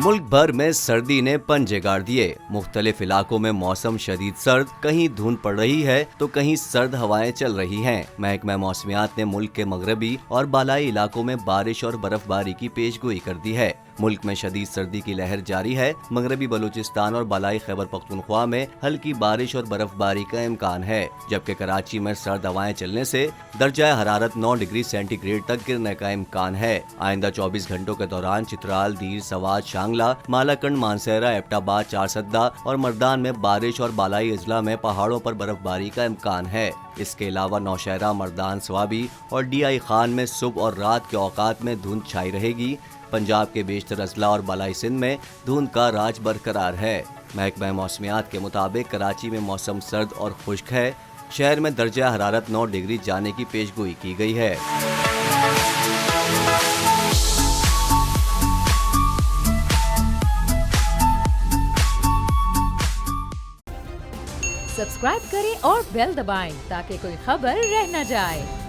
मुल्क भर में सर्दी ने पंजे गाड़ दिए। मुख्तलिफ इलाकों में मौसम शदीद सर्द, कहीं धुंध पड़ रही है तो कहीं सर्द हवाएं चल रही हैं। महकमा मौसमियात ने मुल्क के मगरबी और बालाई इलाकों में बारिश और बर्फबारी की पेशगोई कर दी है। मुल्क में शदीद सर्दी की लहर जारी है। मगरबी बलूचिस्तान और बालाई खैबर पख्तूनख्वा में हल्की बारिश और बर्फबारी का इम्कान है, जबकि कराची में सर्द हवाएं चलने से दर्जा हरारत 9 डिग्री सेंटीग्रेड तक गिरने का इम्कान है। आइंदा 24 घंटों के दौरान चित्राल, दीर, सवात, शांगला, मालाकंड, मानसेरा, एबटाबाद, चारसद्दा और मर्दान में बारिश और बालाई अजला में पहाड़ों पर बर्फबारी का इम्कान है। इसके अलावा नौशहरा, मर्दान, स्वाबी और DI खान में सुबह और रात के औकात में धुंध छाई रहेगी। पंजाब के बेशतर अजला और बालाई सिंध में धुंध का राज बरकरार है। महकमा मौसमियात के मुताबिक कराची में मौसम सर्द और खुश्क है। शहर में दर्जा हरारत 9 डिग्री जाने की पेशगोई की गई है। सब्सक्राइब करें और बेल दबाएं ताकि कोई खबर रह न जाए।